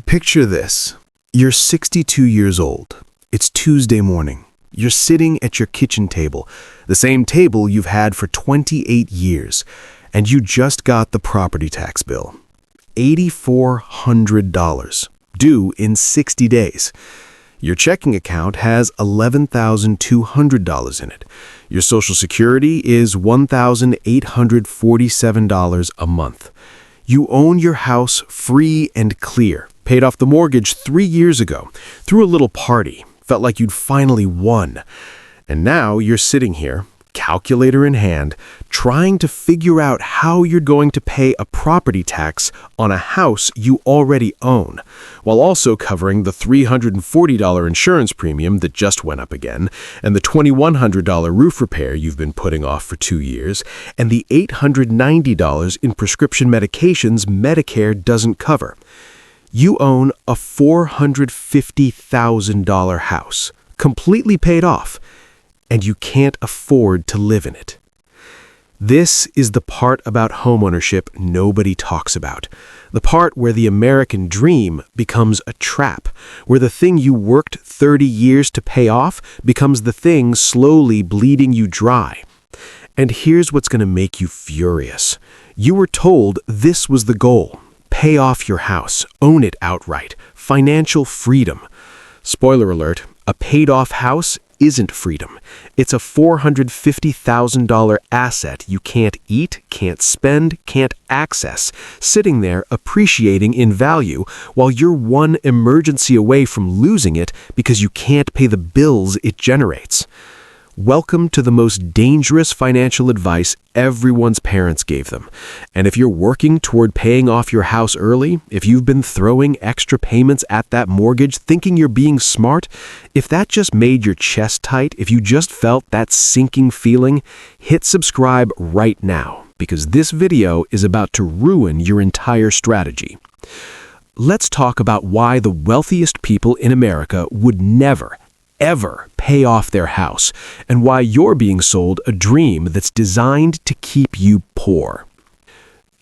Picture this. You're 62 years old. It's Tuesday morning. You're sitting at your kitchen table, the same table you've had for 28 years, and you just got the property tax bill. $8,400, due in 60 days. Your checking account has $11,200 in it. Your Social Security is $1,847 a month. You own your house free and clear, paid off the mortgage 3 years ago, threw a little party, felt like you'd finally won. And now you're sitting here, calculator in hand, trying to figure out how you're going to pay a property tax on a house you already own, while also covering the $340 insurance premium that just went up again, and the $2,100 roof repair you've been putting off for 2 years, and the $890 in prescription medications Medicare doesn't cover. You own a $450,000 house, completely paid off, and you can't afford to live in it. This is the part about homeownership nobody talks about. The part where the American dream becomes a trap, where the thing you worked 30 years to pay off becomes the thing slowly bleeding you dry. And here's what's going to make you furious. You were told this was the goal. Pay off your house, own it outright, financial freedom. Spoiler alert, a paid-off house isn't freedom. It's a $450,000 asset you can't eat, can't spend, can't access, sitting there appreciating in value while you're one emergency away from losing it because you can't pay the bills it generates. Welcome to the most dangerous financial advice everyone's parents gave them. And if you're working toward paying off your house early, if you've been throwing extra payments at that mortgage thinking you're being smart, if that just made your chest tight, if you just felt that sinking feeling, hit subscribe right now, because this video is about to ruin your entire strategy. Let's talk about why the wealthiest people in America would never, ever pay off their house, and why you're being sold a dream that's designed to keep you poor.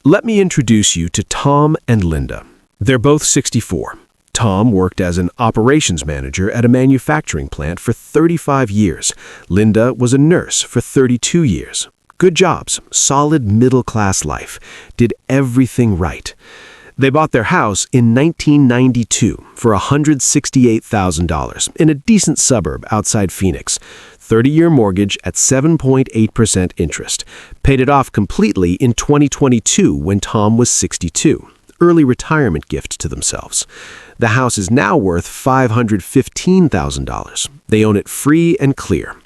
Let me introduce you to Tom and Linda. They're both 64. Tom worked as an operations manager at a manufacturing plant for 35 years. Linda was a nurse for 32 years. Good jobs, solid middle-class life, did everything right. They bought their house in 1992 for $168,000 in a decent suburb outside Phoenix. 30-year mortgage at 7.8% interest. Paid it off completely in 2022 when Tom was 62. Early retirement gift to themselves. The house is now worth $515,000. They own it free and clear.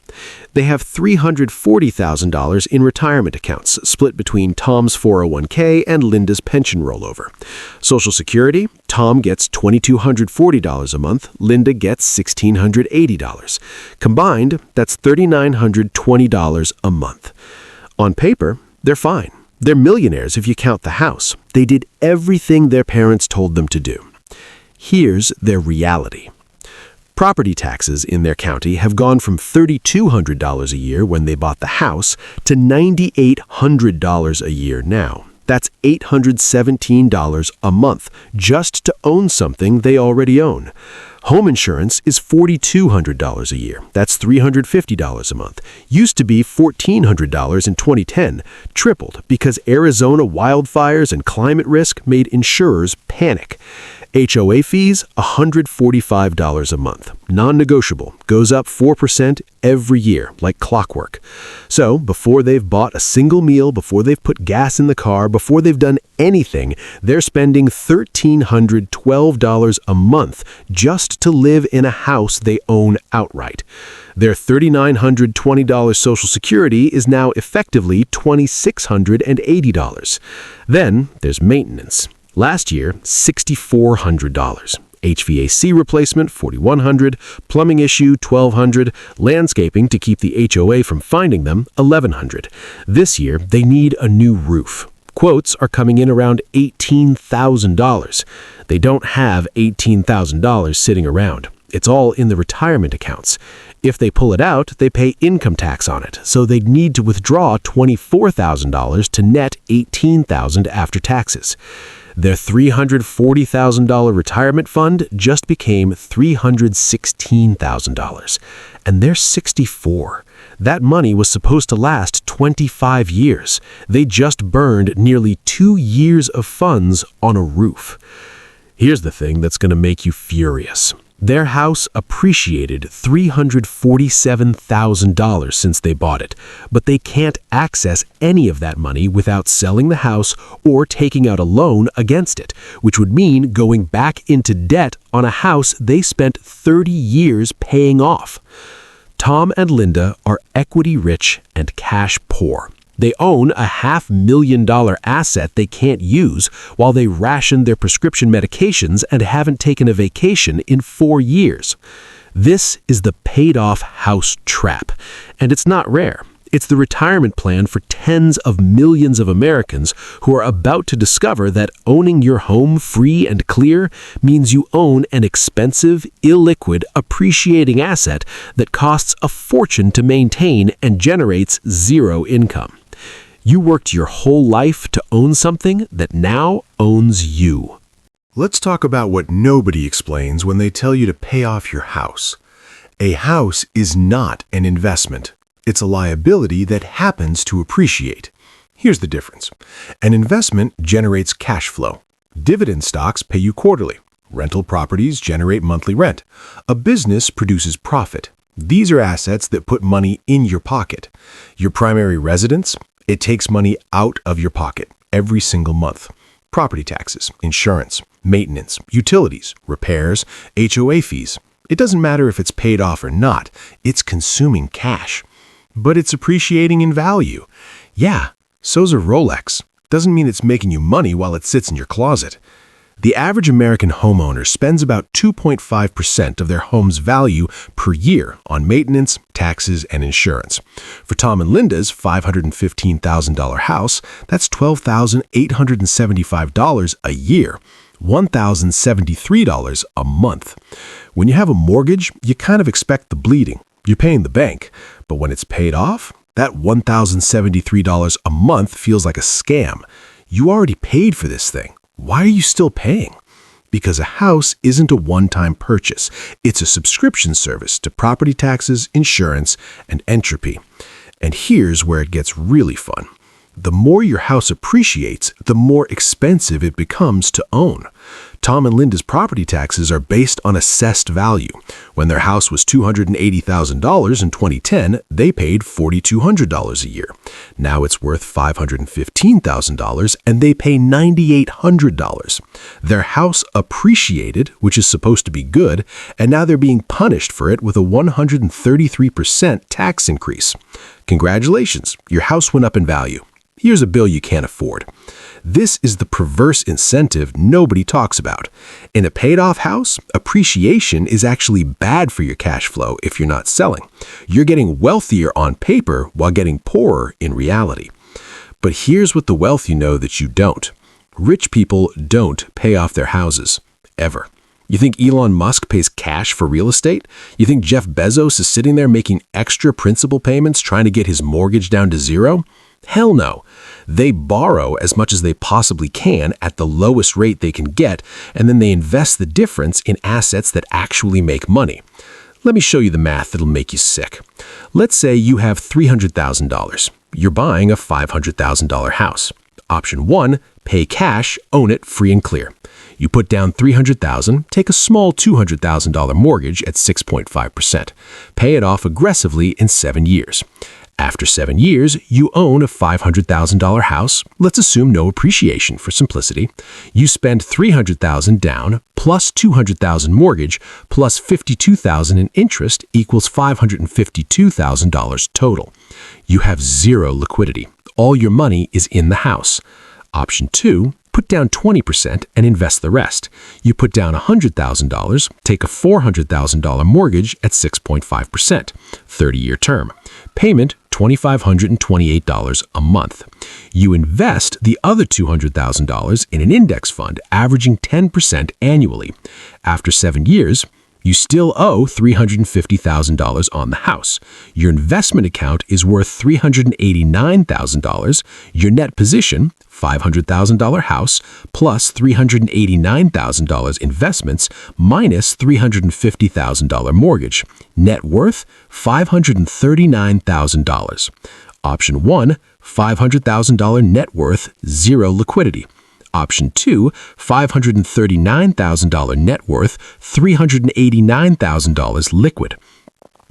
They have $340,000 in retirement accounts, split between Tom's 401k and Linda's pension rollover. Social Security, Tom gets $2,240 a month, Linda gets $1,680. Combined, that's $3,920 a month. On paper, they're fine. They're millionaires if you count the house. They did everything their parents told them to do. Here's their reality. Property taxes in their county have gone from $3,200 a year when they bought the house to $9,800 a year now. That's $817 a month just to own something they already own. Home insurance is $4,200 a year. That's $350 a month. Used to be $1,400 in 2010, tripled because Arizona wildfires and climate risk made insurers panic. HOA fees, $145 a month. Non-negotiable. Goes up 4% every year, like clockwork. So, before they've bought a single meal, before they've put gas in the car, before they've done anything, they're spending $1,312 a month just to live in a house they own outright. Their $3,920 Social Security is now effectively $2,680. Then, there's maintenance. Last year, $6,400. HVAC replacement, $4,100. Plumbing issue, $1,200. Landscaping to keep the HOA from finding them, $1,100. This year, they need a new roof. Quotes are coming in around $18,000. They don't have $18,000 sitting around. It's all in the retirement accounts. If they pull it out, they pay income tax on it, so they'd need to withdraw $24,000 to net $18,000 after taxes. Their $340,000 retirement fund just became $316,000. And they're 64. That money was supposed to last 25 years. They just burned nearly 2 years of funds on a roof. Here's the thing that's going to make you furious. Their house appreciated $347,000 since they bought it, but they can't access any of that money without selling the house or taking out a loan against it, which would mean going back into debt on a house they spent 30 years paying off. Tom and Linda are equity rich and cash poor. They own a $500,000 asset they can't use while they ration their prescription medications and haven't taken a vacation in 4 years. This is the paid-off house trap, and it's not rare. It's the retirement plan for tens of millions of Americans who are about to discover that owning your home free and clear means you own an expensive, illiquid, appreciating asset that costs a fortune to maintain and generates zero income. You worked your whole life to own something that now owns you. Let's talk about what nobody explains when they tell you to pay off your house. A house is not an investment. It's a liability that happens to appreciate. Here's the difference. An investment generates cash flow. Dividend stocks pay you quarterly. Rental properties generate monthly rent. A business produces profit. These are assets that put money in your pocket. Your primary residence, it takes money out of your pocket every single month. Property taxes, insurance, maintenance, utilities, repairs, HOA fees. It doesn't matter if it's paid off or not, it's consuming cash. But it's appreciating in value. Yeah, so's a Rolex. Doesn't mean it's making you money while it sits in your closet. The average American homeowner spends about 2.5% of their home's value per year on maintenance, taxes, and insurance. For Tom and Linda's $515,000 house, that's $12,875 a year, $1,073 a month. When you have a mortgage, you kind of expect the bleeding. You're paying the bank. But when it's paid off, that $1,073 a month feels like a scam. You already paid for this thing. Why are you still paying? Because a house isn't a one-time purchase. It's a subscription service to property taxes, insurance, and entropy. And here's where it gets really fun. The more your house appreciates, the more expensive it becomes to own. Tom and Linda's property taxes are based on assessed value. When their house was $280,000 in 2010, they paid $4,200 a year. Now it's worth $515,000 and they pay $9,800. Their house appreciated, which is supposed to be good, and now they're being punished for it with a 133% tax increase. Congratulations, your house went up in value. Here's a bill you can't afford. This is the perverse incentive nobody talks about. In a paid-off house, appreciation is actually bad for your cash flow if you're not selling. You're getting wealthier on paper while getting poorer in reality. But here's what the wealthy know that you don't. Rich people don't pay off their houses, ever. You think Elon Musk pays cash for real estate? You think Jeff Bezos is sitting there making extra principal payments trying to get his mortgage down to zero? Hell no. They borrow as much as they possibly can at the lowest rate they can get, and then they invest the difference in assets that actually make money. Let me show you the math that'll make you sick. Let's say you have $300,000. You're buying a $500,000 house. Option 1, pay cash, own it free and clear. You put down $300,000, take a small $200,000 mortgage at 6.5%. Pay it off aggressively in 7 years. After 7 years, you own a $500,000 house. Let's assume no appreciation for simplicity. You spend $300,000 down, plus $200,000 mortgage, plus $52,000 in interest equals $552,000 total. You have zero liquidity. All your money is in the house. Option 2, put down 20% and invest the rest. You put down $100,000, take a $400,000 mortgage at 6.5%, 30-year term. Payment, $2,528 a month. You invest the other $200,000 in an index fund averaging 10% annually. After 7 years, You still owe $350,000 on the house. Your investment account is worth $389,000. Your net position, $500,000 house, plus $389,000 investments, minus $350,000 mortgage. Net worth, $539,000. Option 1, $500,000 net worth, zero liquidity. Option 2, $539,000 net worth, $389,000 liquid.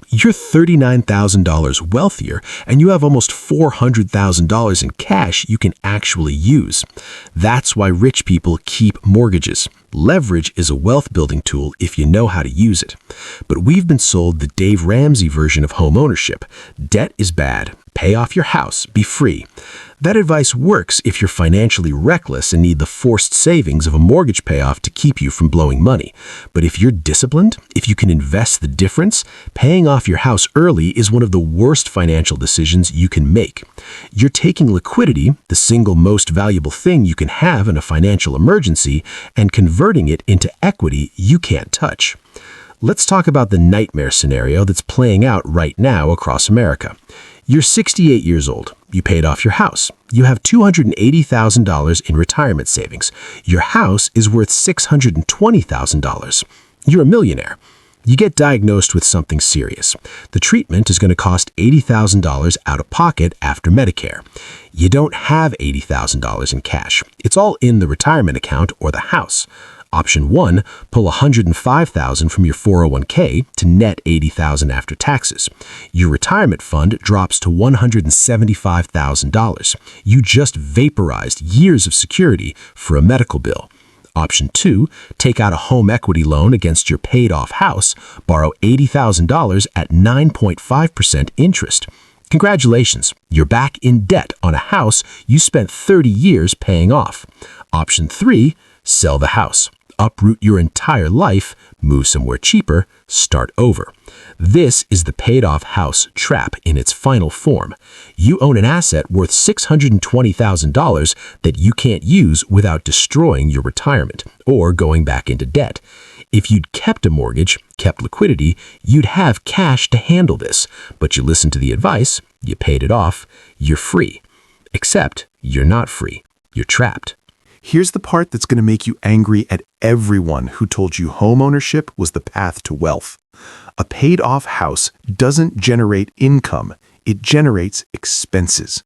You're $39,000 wealthier, and you have almost $400,000 in cash you can actually use. That's why rich people keep mortgages. Leverage is a wealth-building tool if you know how to use it. But we've been sold the Dave Ramsey version of home ownership. Debt is bad. Pay off your house. Be free. That advice works if you're financially reckless and need the forced savings of a mortgage payoff to keep you from blowing money. But if you're disciplined, if you can invest the difference, paying off your house early is one of the worst financial decisions you can make. You're taking liquidity, the single most valuable thing you can have in a financial emergency, and converting it into equity you can't touch. Let's talk about the nightmare scenario that's playing out right now across America. You're 68 years old. You paid off your house. You have $280,000 in retirement savings. Your house is worth $620,000. You're a millionaire. You get diagnosed with something serious. The treatment is going to cost $80,000 out of pocket after Medicare. You don't have $80,000 in cash. It's all in the retirement account or the house. Option 1, pull $105,000 from your 401k to net $80,000 after taxes. Your retirement fund drops to $175,000. You just vaporized years of security for a medical bill. Option 2, take out a home equity loan against your paid-off house, borrow $80,000 at 9.5% interest. Congratulations, you're back in debt on a house you spent 30 years paying off. Option 3, sell the house. Uproot your entire life, move somewhere cheaper, start over. This is the paid-off house trap in its final form. You own an asset worth $620,000 that you can't use without destroying your retirement or going back into debt. If you'd kept a mortgage, kept liquidity, you'd have cash to handle this. But you listened to the advice, you paid it off, you're free. Except you're not free. You're trapped. Here's the part that's going to make you angry at everyone who told you homeownership was the path to wealth. A paid-off house doesn't generate income. It generates expenses.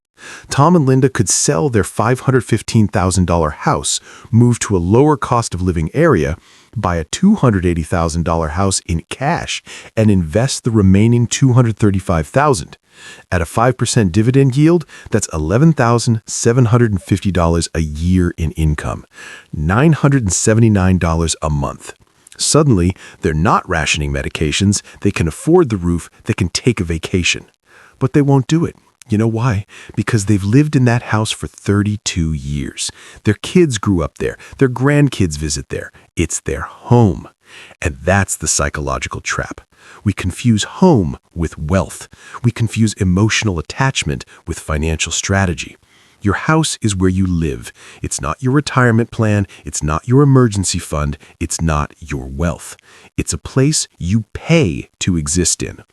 Tom and Linda could sell their $515,000 house, move to a lower cost of living area, buy a $280,000 house in cash, and invest the remaining $235,000. At a 5% dividend yield, that's $11,750 a year in income, $979 a month. Suddenly, they're not rationing medications, they can afford the roof, they can take a vacation. But they won't do it. You know why? Because they've lived in that house for 32 years. Their kids grew up there. Their grandkids visit there. It's their home. And that's the psychological trap. We confuse home with wealth. We confuse emotional attachment with financial strategy. Your house is where you live. It's not your retirement plan. It's not your emergency fund. It's not your wealth. It's a place you pay to exist in.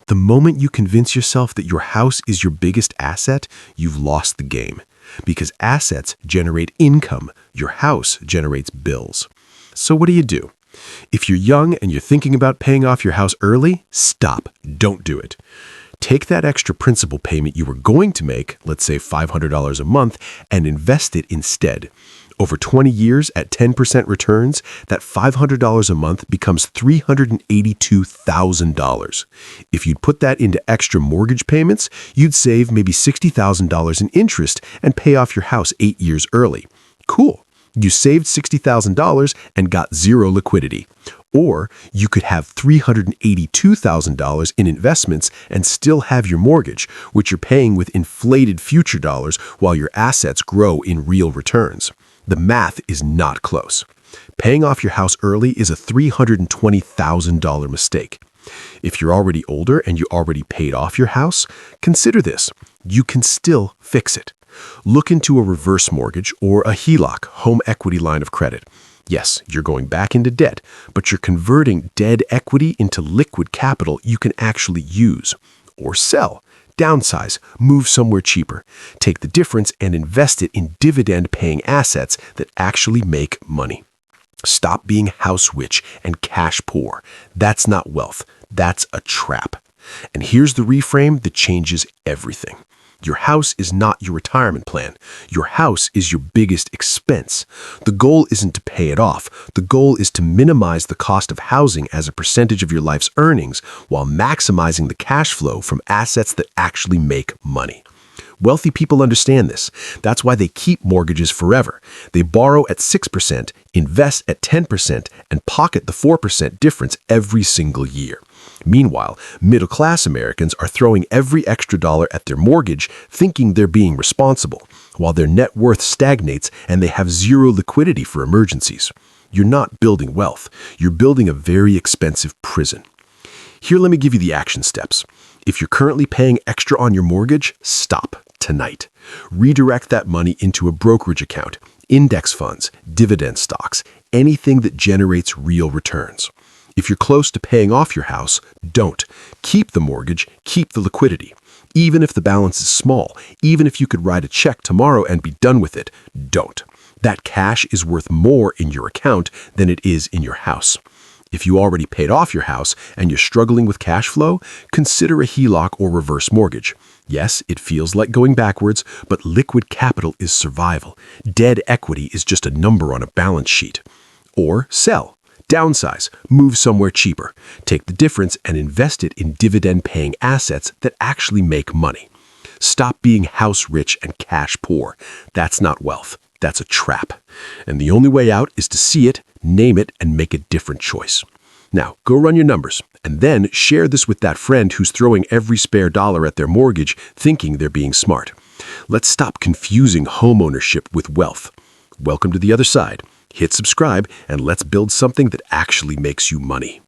The moment you convince yourself that your house is your biggest asset, you've lost the game. Because assets generate income, your house generates bills. So what do? If you're young and you're thinking about paying off your house early, stop. Don't do it. Take that extra principal payment you were going to make, let's say $500 a month, and invest it instead. Over 20 years at 10% returns, that $500 a month becomes $382,000. If you'd put that into extra mortgage payments, you'd save maybe $60,000 in interest and pay off your house 8 years early. Cool. You saved $60,000 and got zero liquidity. Or you could have $382,000 in investments and still have your mortgage, which you're paying with inflated future dollars while your assets grow in real returns. The math is not close. Paying off your house early is a $320,000 mistake. If you're already older and you already paid off your house, consider this. You can still fix it. Look into a reverse mortgage or a HELOC, home equity line of credit. Yes, you're going back into debt, but you're converting dead equity into liquid capital you can actually use. Or sell, downsize, move somewhere cheaper. Take the difference and invest it in dividend-paying assets that actually make money. Stop being house rich and cash poor. That's not wealth. That's a trap. And here's the reframe that changes everything. Your house is not your retirement plan. Your house is your biggest expense. The goal isn't to pay it off. The goal is to minimize the cost of housing as a percentage of your life's earnings while maximizing the cash flow from assets that actually make money. Wealthy people understand this. That's why they keep mortgages forever. They borrow at 6%, invest at 10%, and pocket the 4% difference every single year. Meanwhile, middle-class Americans are throwing every extra dollar at their mortgage, thinking they're being responsible, while their net worth stagnates and they have zero liquidity for emergencies. You're not building wealth. You're building a very expensive prison. Here, let me give you the action steps. If you're currently paying extra on your mortgage, stop tonight. Redirect that money into a brokerage account, index funds, dividend stocks, anything that generates real returns. If you're close to paying off your house, don't. Keep the mortgage, keep the liquidity. Even if the balance is small, even if you could write a check tomorrow and be done with it, don't. That cash is worth more in your account than it is in your house. If you already paid off your house and you're struggling with cash flow, consider a HELOC or reverse mortgage. Yes, it feels like going backwards, but liquid capital is survival. Dead equity is just a number on a balance sheet. Or sell. Downsize, move somewhere cheaper. Take the difference and invest it in dividend-paying assets that actually make money. Stop being house rich and cash poor. That's not wealth. That's a trap. And the only way out is to see it, name it, and make a different choice. Now, go run your numbers, and then share this with that friend who's throwing every spare dollar at their mortgage, thinking they're being smart. Let's stop confusing homeownership with wealth. Welcome to the other side. Hit subscribe, and let's build something that actually makes you money.